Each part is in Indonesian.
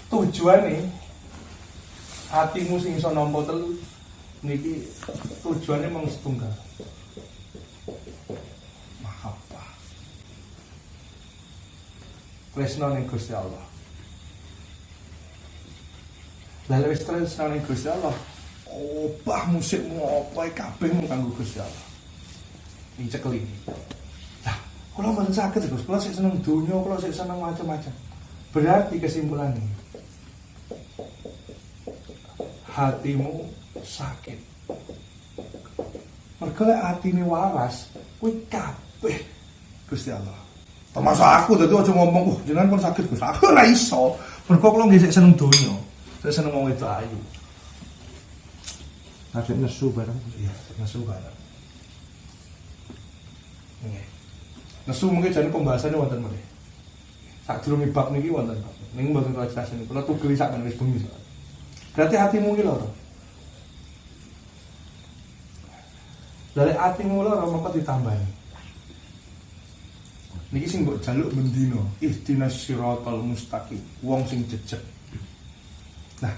tujuane atimu sing iso nampa telu niki tujuane mung setunggal. Mahabbah. Tresno ning Gusti Allah. Lalu wis tresno ning Gusti Allah, obah musikmu apa kabeh mung kanggo Gusti Allah. Iki cekeli. Lah, kula mboten saged Gus, kula sik seneng donya, kula sik seneng macam-macam. Berarti kesimpulannya hatimu sakit. Mergo lek atine waras, kuwi kabeh Gusti Allah. Termasuk aku dadi aja ngomong, jenengan pun sakit Gus. Aku ora iso. Mergo kula nggih sik seneng donya. Sik seneng wong wedok ayu. Asik nesu bareng. Iya, nesu bareng. Nggih. Nesu mungkin jane pembahasannya wonten meneh. Sadurunge bab niki wonten. Ning mboten kula jelasen. Kula tugeli sak men wis bengi. Berarti hatimu ki lara. Dari hatimu lara maka ditambahi. Niki sing mbok jaluk mendino, ihdinas siratal mustaqim, wong sing jejeg. Nah,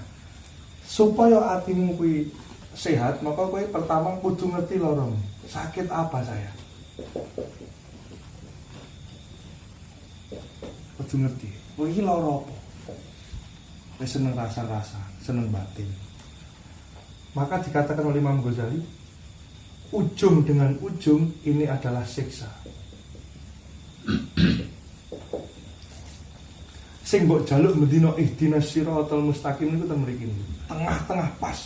supaya hatimu kuwi sehat, maka kowe pertama kudu ngerti loromu. Sakit apa saya? Kudu ngerti. Kowe iki lara apa? Kowe seneng rasa-rasa, seneng batin. Maka dikatakan oleh Imam Ghazali, ujung dengan ujung ini adalah siksa. Sing mbok jaluk mendino ihdinas siratal mustaqim niku ten mriki. Tengah-tengah pas.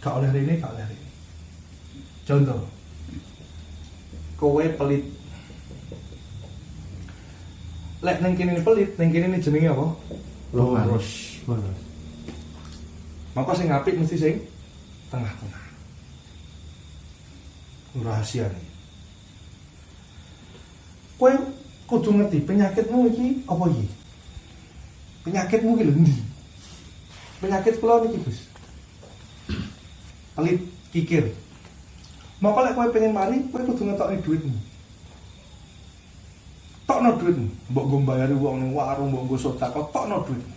Gak oleh rene, gak oleh rene. Contoh. Kowe pelit. Lek ning kene pelit, ning kene jenenge apa? Lurus. Maka sing apik mesti sing tengah-tengah. Rahasia nih. Kowe kudu ngerti penyakitmu iki apa iki? Penyakitmu iki lho ndi? Penyakit kula niki, Gus. Pelit kikir. Maka lek kowe pengen mari, kowe kudu ngetokne dhuwitmu. Tokno dhuwitmu, mbok nggo mbayari wong ning warung, mbok nggo sedekah, tokno dhuwitmu.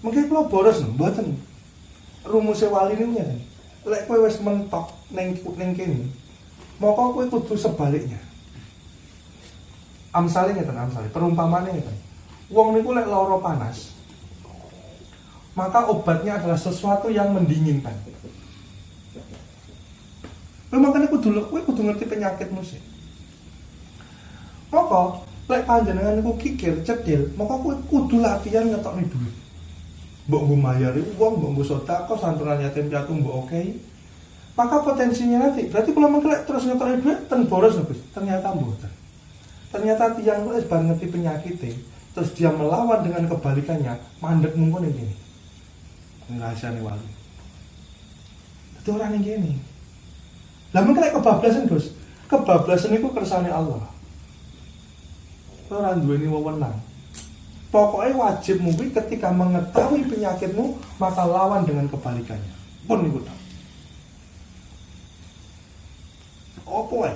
Mungkin kula boros lho, mboten. Rumuse wali niku ngene. Lek kowe wis mentok ning kene, maka kowe kudu sebaliknya. Amsale ngeten, perumpamane ngeten. Wong niku lek lara panas, maka obatnya adalah sesuatu yang mendinginkan. Makanya kowe kudu ngerti penyakitmu sih. Maka lek panjenengan niku kikir, cedhil, maka kowe kudu latihan ngetokne duit. Mbok nggo mbayari wong, mbok nggo sedekah, santunan yatim piatu mbok okehi. Maka potensinya nanti, berarti kalau mengkelek terus ngetokne duit, ten boros lho Gus. Ternyata mboten. Ternyata tiyang wis bar ngerti penyakite, terus dia melawan dengan kebalikannya, mandek mungkon ning kene. Ngrasani wali. Dadi ora ning kene. Lah mengkelek kebablasan, Gus. Kebablasan iku kersane Allah. Ora duweni wewenang. Pokoknya wajibmu ketika mengetahui penyakitmu, maka lawan dengan kebalikannya. Pun niku ta. Opo wae?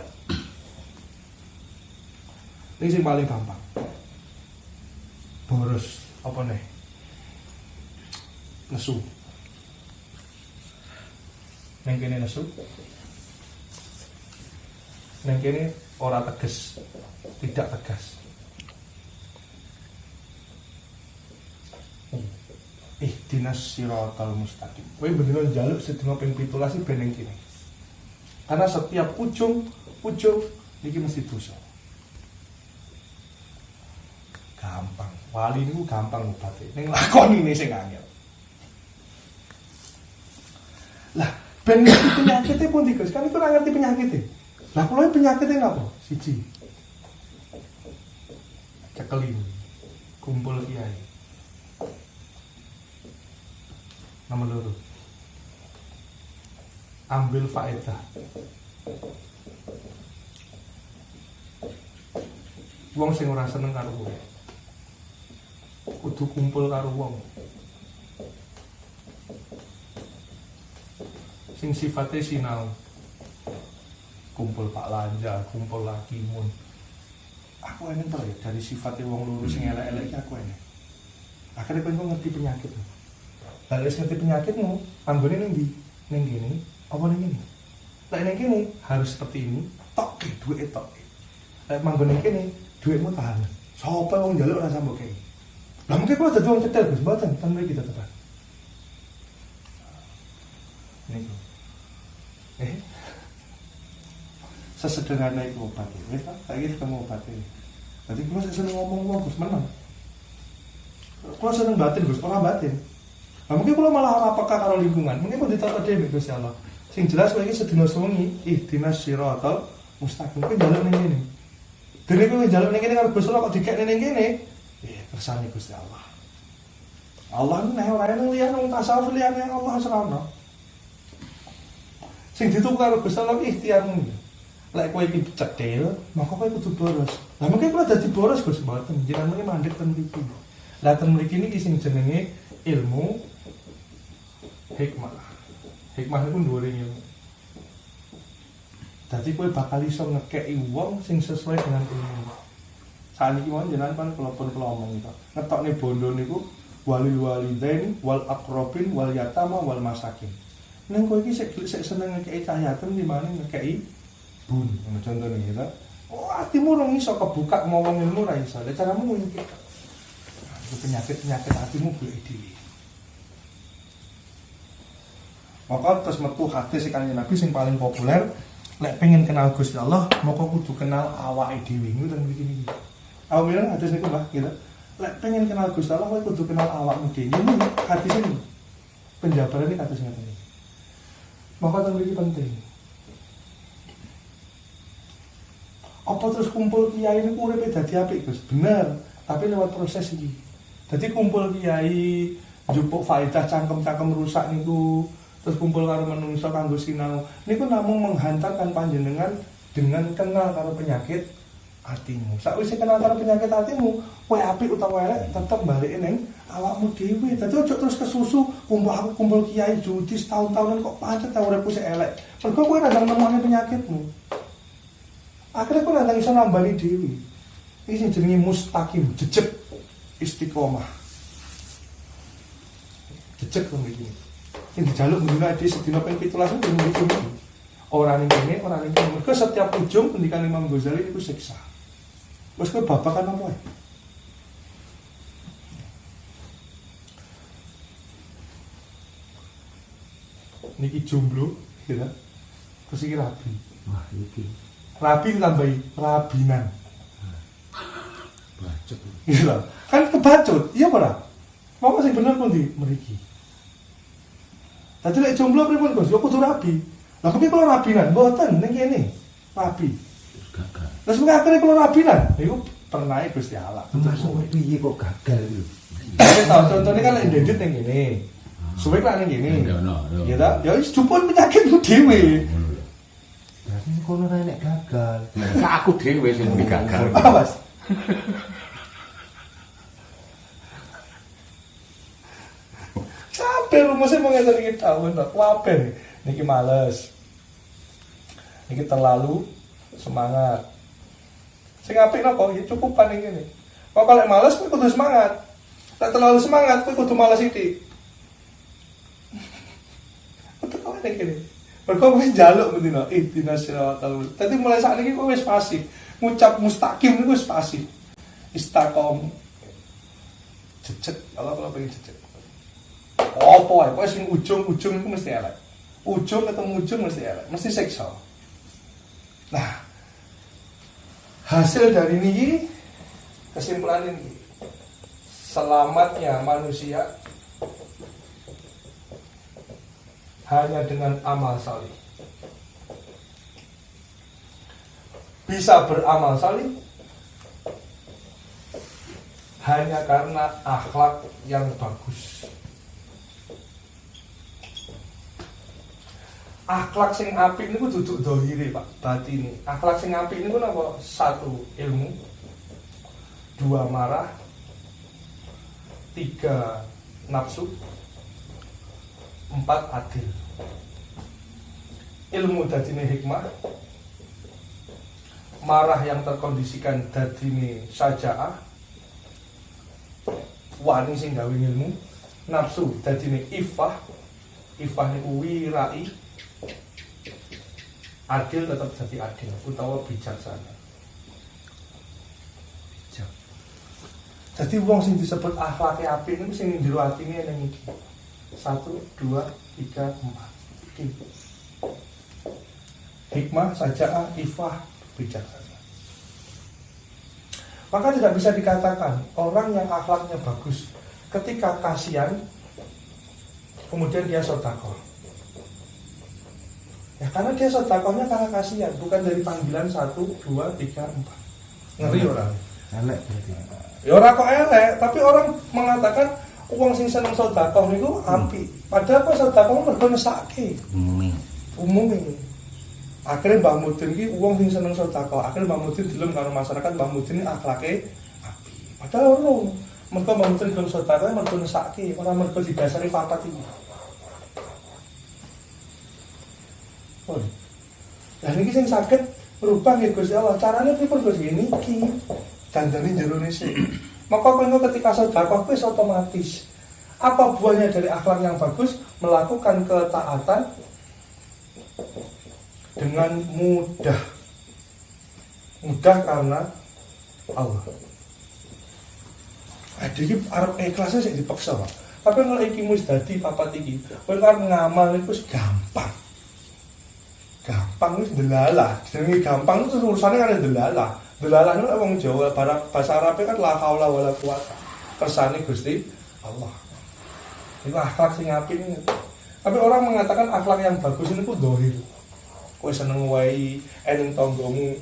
Ini sing paling gampang. Boros apa nih? Nesu. Neng kene nesu. Neng kene ora tegas, tidak tegas. Ihdinas siratal mustaqim. Kowe bener njaluk sedina ping 17 ben ning kene. Karena setiap ujung niki mesti dosa. Gampang. Wali niku gampang ngobate. Ning lakoni sing angel. Lah, ben ngerti penyakitnya pun Gus. Kan iku ora ngerti penyakitnya. Lah kula penyakitnya napa? Siji. Cekeli. Kumpul kiai. Nomor 2. Ambil faedah. Wong sing ora seneng karo kowe. Kudu kumpul karo wong sing sifatnya sinau. Kumpul Pak Lanja, kumpul lagi mun. Aku enek to ya dari sifatnya wong loro sing elek-elek iki aku enek. Akhirnya kowe ngerti penyakit. Lah wis ngerti penyakitmu, anggone ning ndi? Ning kene apa ning kene? Lek ning kene harus seperti ini, tok duwe tok. Lek manggon ning kene, duitmu tahan. Sapa wong njaluk ora sambok kei. Lah mungkin kula dadi wong cetel Gus, mboten ten mriki tetepan. Niku. Sesederhana itu obat. Wis ta, saiki ketemu obat iki. Dadi kula seneng ngomong Gus meneng. Kula seneng batin Gus, ora batin. Nah, mungkin kula malah apakah karo lingkungan, mungkin pun ditata dhewe Gusti Allah. Sing jelas kowe iki sedina sewengi ihdinas siratal mustaqim. Kowe njaluk ning kene. Dene kowe njaluk ning kene karo Gusti Allah kok dikekne ning kene. Kersane Gusti Allah. Allah nek ora ana liyane wong tasawuf liyane Allah serana. Sing dituku karo Gusti Allah ikhtiarmu. Lek kowe iki cetil, maka kowe kudu boros. Lah mungkin kula dadi boros Gus mboten, jenengan mriki mandek ten mriki. Lah ten mriki niki sing jenenge ilmu hikmah. Hikmah niku dhuwure ilmu. Dadi kowe bakal iso ngekeki wong sing sesuai dengan ilmu. Saniki mawon jenengan kan kula omong itu. Ngetokne bondo niku walil walidain wal aqrabin wal yatama wal masakin. Neng kowe iki sik seneng ngekeki cah yatim dimane ngekeki bun. Ngono contone gitu. Oh, atimu ora iso kebuka ngomong ilmu ra iso. Lah caramu ngono iki. Penyakit hatimu golek dhewe. Maka terus metu hadis Kanjeng Nabi sing paling populer, lek pengen kenal Gusti Allah, maka kudu kenal awake dhewe. Ngoten begini. Aku bilang hadis niku Mbah, gitu. Lek pengen kenal Gusti Allah, kowe kudu kenal awakmu dhewe. Ini hadis ini. Penjabaran ini hadis ngoten iki. Maka ten iki penting. Apa terus kumpul kiai niku uripe dadi apik, Gus? Bener, tapi lewat proses iki. Dadi kumpul kiai njupuk faedah cangkem-cangkem rusak niku, terus kumpul karo manungsa kanggo sinau. Niku namung menghantarkan panjenengan dengan kenal karo penyakit atimu. Sakwise kenal karo penyakit atimu, kowe apik utawa elek tetep balike ning awakmu dhewe. Dadi ojo terus kesusu kumpul kiai judi setahun-tahunan kok pancet ta uripku sik elek. Mergo kowe ora nemokne penyakitmu. Akhirnya kowe ora iso nambani dhewe. Iki sing jenenge mustaqim, jejeg istiqomah. Jejeg wong iki. Sing dijaluk mundune dhewe sedina ping 17 ben iki. Ora ning kene, ora ning kene. Mergo setiap ujung pendidikan Imam Ghazali itu siksa. Wes kowe babakan apa ae? Niki jomblo, gitu. Terus iki rabi. Wah, iki. Rabi ditambahi rabinan. Bacot. Gitu. Kan kebacut, iya ora? Apa sing bener pun di mriki. Dadi lek jomblo pripun, Gus? Ya kudu rabi. Lah kok kalau rabinan mboten ning kene. Rabi. Gagal. Terus mengko akhire kalau rabinan, iku pernah Gusti Allah. Masuk piye kok gagal iki? Contohnya kan lek ndedit ning kene. Suwe kan ning kene. Ya ta? Ya wis jupun penyakitmu dhewe. Berarti kono ra nek gagal. Nek aku dhewe sing gagal. Awas. Sampai rumusnya mau ngeten iki tahun tak kabeh. Niki males. Niki terlalu semangat. Sing apik napa? Ya cukupan ning kene. Kok kalau males kowe kudu semangat. Lek terlalu semangat kowe kudu males sithik. Betul kok ning kene. Mergo wis njaluk bendina ihdinas siratal mustaqim. Dadi mulai saat ini kowe wis fasih. Ngucap mustaqim niku wis fasih. Istaqom. Jejeg, kalau pengen jejeg. Apa ae, pokoke sing ujung-ujung iku mesti elek. Ujung ketemu ujung mesti elek, mesti siksa. Nah, hasil dari ini kesimpulan ini selamatnya manusia hanya dengan amal salih. Bisa beramal salih hanya karena akhlak yang bagus. Akhlak sing apik niku duduk dohire, Pak, batine. Akhlak sing apik niku napa? 1 ilmu, 2 marah, 3 nafsu, 4 adil. Ilmu dadine hikmah, marah yang terkondisikan dadine syaja'ah, wani sing gawe ilmu, nafsu dadine ifah niku wirai, adil tetap jadi adil utawa bijaksana. Bijak. Jadi wong sing disebut akhlake apik niku sing njero atine ning iki. 1 2 3 4. Iki. Hikmah, saja'ah, ifah, bijaksana. Maka tidak bisa dikatakan orang yang akhlaknya bagus ketika kasihan kemudian dia sedekah. Ya karena dia sedekahnya karena kasihan, bukan dari panggilan 1 2 3 4. Ngeri orang. Elek berarti. Ya ora kok elek, tapi orang mengatakan uang sing seneng sedekah niku apik. Padahal kok sedekah mergo nesake. Umumnya. Akhirnya Mbah Mudin iki wong sing seneng sedekah. Akhirnya Mbah Mudin dilem karo masyarakat Mbah Mudin iki akhlake apik. Padahal ora. Mergo Mbah Mudin gelem sedekah mergo nesake, ora mergo didasari papat iki. Oh. Lah niki sing saged merubah nggih Gusti Allah. Carane pripun Gusti niki? Dandane jero nese. Maka kowe ketika sedekah wis otomatis. Apa buahnya dari akhlak yang bagus? Melakukan ketaatan dengan mudah karena Allah. Iki arep ikhlasnya sik dipaksa, Pak. Tapi kalau iki wis dadi papat iki, kowe arep ngamal iku wis gampang. Gampang wis delalah. Jenenge gampang itu urusane kan delalah. Delalah niku wong Jawa bahasa Arabe kan la haula wala quwata. Kersane Gusti Allah. Itu akhlak sing apik. Tapi orang mengatakan akhlak yang bagus itu dohir. Kowe seneng wae ening tanggamu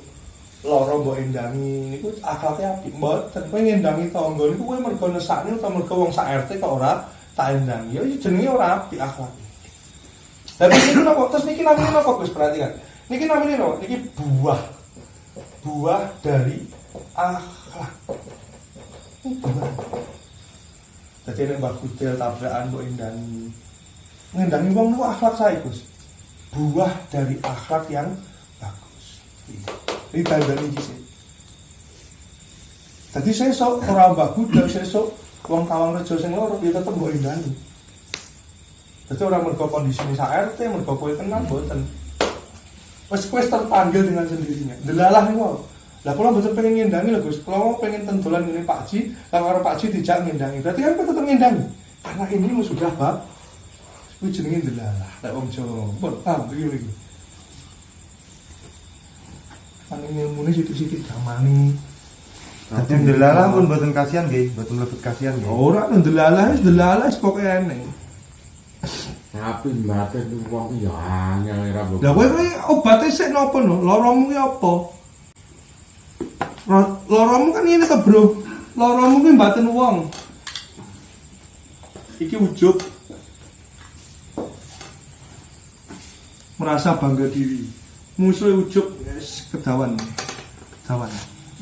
lara mbok endangi niku akhlake apik. Mboten kowe ngendangi tangga niku kowe mergo nesakne utawa mergo wong sak RT kok ora tak endangi. Ya jenenge ora apik akhlak. Tapi niku napa? Terus niki namine napa Gus perhatikan. Niki namine napa? Niki buah dari akhlak. Dadi nek Mbah Kudel tabrakan mbok endangi. Ngendangi wong niku akhlak sae Gus. Buah dari akhlak yang bagus. Ini tandanya sih. Jadi sesuk ora bagus dan sesuk wong Kawang Rejo sing loro ya tetep mbok indani. Dadi ora mergo kondisine sak RT, mergo kowe kenal mboten. Wis terpanggil dengan sendirinya. Delalah niku. Lah kula mboten pengen ngendangi lho Gus. Kula pengen tendolan ngene Pak Ji, karo Pak Ji dijak ngendangi. Berarti kan kowe tetep ngendangi. Karena ini sudah bab kuwi jenenge delalah. Lek wong Jawa, pun paham iki iki. Ane ilmune sithik-sithik gamani. Dadi delalah pun mboten kasihan nggih, mboten lebet kasihan nggih. Ora delalah wis pokoke eneng. Tapi mbate wong ya angel ora mbok. Lah kowe obate sik napa no? Laramu ki apa? Laramu kan ini to, Bro. Laramu ki mbaten wong. Iki ujub. Merasa bangga diri. Musuh ujub wis kedawan.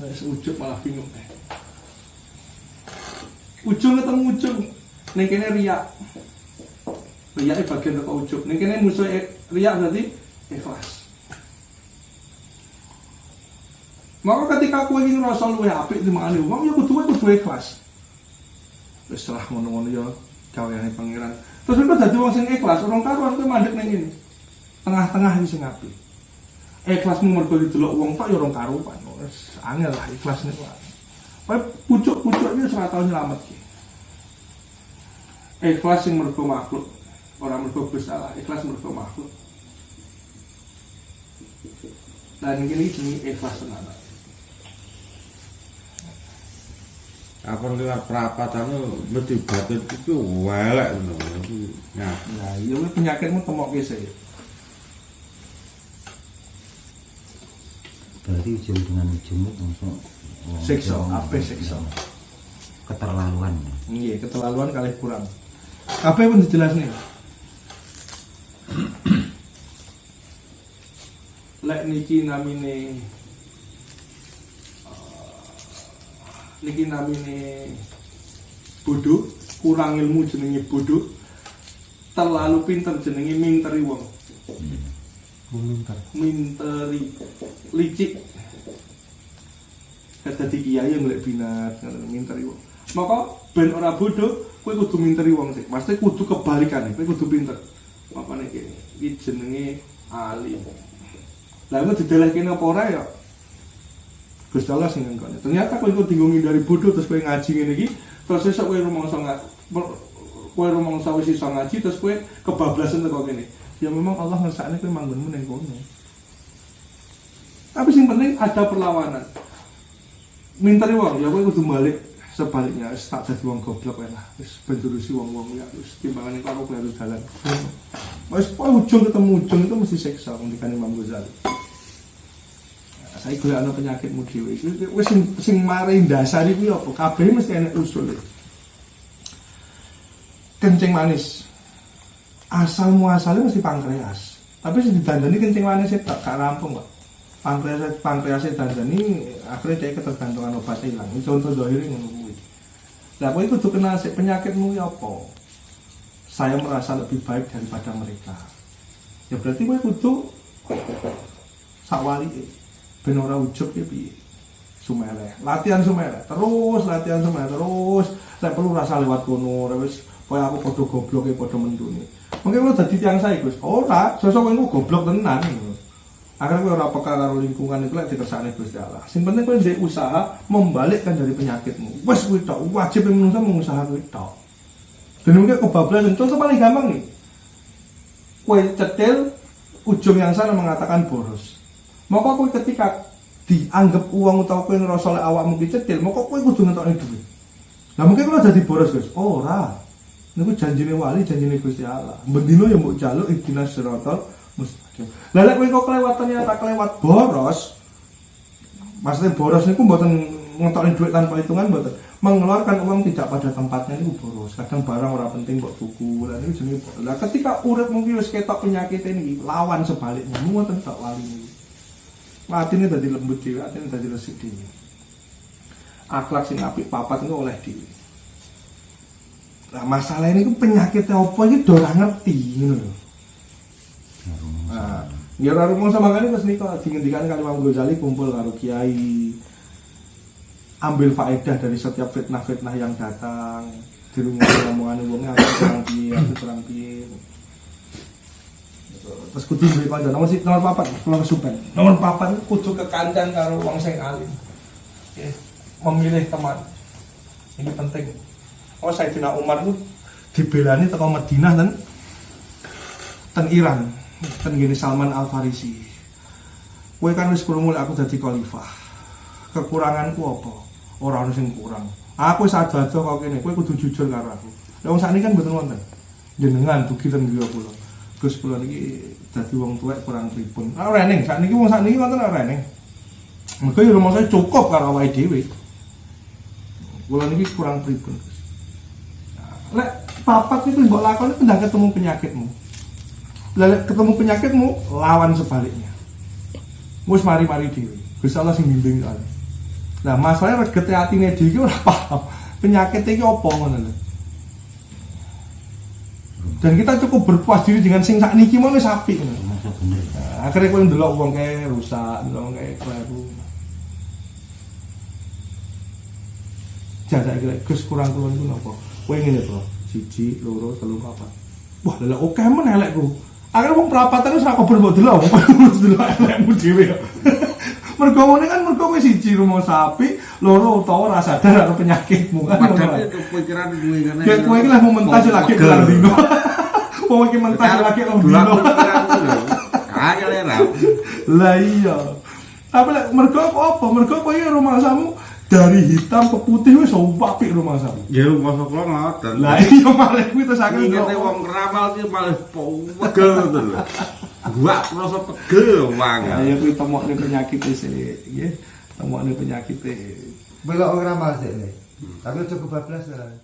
Wis ujub malah bingung. Ujung ketemu ujung. Ning kene riak. Riak bagian teko ujub. Ning kene musuh riak berarti ikhlas. Maka ketika kowe iki ngrasa luwih apik timangane wong ya kudu ikhlas. Wis salah ngono-ngono ya gaweane pangeran. Terus kok dadi wong sing ikhlas, orang karuan kowe mandek ning ngene. Tengah-tengah iki sing apik. Ikhlasmu mergo didelok wong tok ya orang karuan. Wis angel lah ikhlas niku. Kowe pucuk-pucuk iki ora tau nyelametke. Ikhlas sing mergo makhluk, ora mergo Gusti Allah, ikhlas mergo makhluk. Dan ini jenenge ikhlas tenan. Apa liwat perapatan mesti batin itu welek ngono. Nah, iya penyakitmu temokke sih. Berarti ujung dengan ujung itu langsung Siksa, apa siksa? Keterlaluan. Iya, keterlaluan kali kurang. Apa pun dijelasne. Lek niki namine bodoh, kurang ilmu jenenge bodoh, terlalu pinter jenenge minteri wong. Minteri, licik. Dadi kiai yang lek binat, minteri wong. Maka ben ora bodoh, kowe kudu minteri wong sik. Maksudnya kudu kebalikane, kowe kudu pinter. Apane iki? Iki jenenge alim. Lah kok didelehke apa ora ya? Gusti Allah sing ngene. Ternyata kowe kudu ngindari bodoh terus kowe ngaji ngene iki, terus esuk kowe rumangsa wis iso ngaji terus kowe kebablasan teko kene. Ya memang Allah ngersakne kowe manggonmu ning kono. Tapi sing penting ada perlawanan. Minteri wong ya kowe kudu balik sebaliknya wis tak dadi wong goblok wae lah. Wis bendurusi wong-wong ya wis timbangane karo kowe harus dalan. Wis ujung ketemu ujung itu mesti siksa ngendikane Imam Ghazali. Saya golek ana penyakitmu dhewe iki wis sing mari ndasari kuwi apa? Kabeh mesti enek usule. Kencing manis. Asal muasalnya mesti pankreas. Tapi sing didandani kencing manis tak rampung kok. Pankreas dandani akhirnya dia ketergantungan obatnya hilang. Ini contoh dohiri ngono kuwi. Lah kowe kudu kenal sik penyakitmu ya apa? Saya merasa lebih baik daripada mereka. Ya berarti kowe kudu sakwalike. Ben ora ujug ya piye? Sumele. Latihan sumele. Terus latihan sumele terus. Nek perlu rasa lewat kono wis koyo aku padha gobloke padha mendune. Mungkin lo dadi tiyang sae, Gus. Ora, sosok kowe goblok tenan. Akhirnya kowe ora peka karo lingkungan iku lek dikersakne Gusti Allah. Sing penting kowe ndek usaha membalikkan dari penyakitmu. Wes kuwi tok, wajib menungsa mengusaha kuwi tok. Dan mungkin kebablasan contoh paling gampang nih. Kowe cetil ujung yang sana mengatakan boros. Maka kowe ketika dianggap uang utawa kowe ngrasa lek awakmu ki cetil, maka kowe kudu ngetokne duit. Lah mungkin kowe dadi boros, Gus. Ora. Niku janjine wali, janjine Gusti Allah. Bendino ya mbok jaluk ihdinas siratal mustaqim. Lah lek kowe kok kelewatane tak kelewat boros. Maksudnya boros niku mboten ngetokne duit tanpa hitungan mboten. Mengeluarkan uang tidak pada tempatnya niku boros. Kadang barang ora penting kok tuku. Lah niku jenenge boros. Lah ketika urip mungkin wis ketok penyakit ini lawan sebaliknya. Ngoten tok wali niku. Atine dadi lembut dhewe, atine dadi resik dhewe. Akhlak sing apik papat niku oleh dhewe. Nah masalah ini penyakitnya apa ini ora ngerti ngono lho. Nah, ya ora rumong sama kali terus nika dingendikane kali Imam Ghazali kumpul karo kiai. Ambil faedah dari setiap fitnah-fitnah yang datang. Dirungokne omongane wong aku kurang piye. Terus kudu duwe kanca nomor 4 nomor supen. Nomor 4 kudu kekancan karo wong sing alim. Nggih, memilih teman. Ini penting. Oh Sayyidina Umar itu dibelani teko Madinah ten Iran, ten gini Salman Al Farisi. Kowe kan wis krungu aku dadi khalifah. Kekuranganku apa? Ora ono sing kurang. Aku wis ado-ado kok kene, kowe kudu jujur karo aku. Lah wong sakniki kan mboten wonten. Jenengan dugi ten griya kula. Gus kula niki dadi wong tuwek kurang pripun. Ora eneng, sakniki wong sakniki wonten ora eneng. Mergo yo rumangsa cukup karo awake dhewe. Kula niki kurang pripun. Lek papat itu mbok lakoni pendang ketemu penyakitmu. Lek ketemu penyakitmu lawan sebaliknya. Wis mari-mari dhewe. Gusti Allah sing bimbing kali. Lah masalahnya regete atine dhewe iki ora paham. Penyakit iki apa ngono lho. Dan kita cukup berpuas diri dengan sing sakniki mau wis apik ngono. Nah, akhirnya kowe ndelok wong kae rusak, ndelok wong kae kleru. Jadak iki Gus kurang kula niku napa? Kowe ngene to, 1, 2, 3, 4. Wah, lha oke men elekku. Akhire wong prapatan wis ora kober mbok delok, wis delok elekmu dhewe kok. Mergo ngene kan mergo kowe 1 rumah sapi, 2 utawa ora sadar karo penyakitmu kan. Padahal kepikiran kuwi ngene. Kayak kowe iki lah mau mentas lagi kelar dino. Wong iki mentas lagi om dino. Kaya lera. Lah iya. Tapi lek mergo apa? Mergo kowe rumah samu dari hitam ke putih wis apik rumah samu. Ya masa kula ngoten. Lah iya malah kuwi terus akeh ngene wong ramal ki malah pegel to lho. Gua rasa pegel banget. Ya kuwi temokne penyakit sik nggih. Temokne penyakit. Belok ora mas dek. Tapi cukup bablas lah.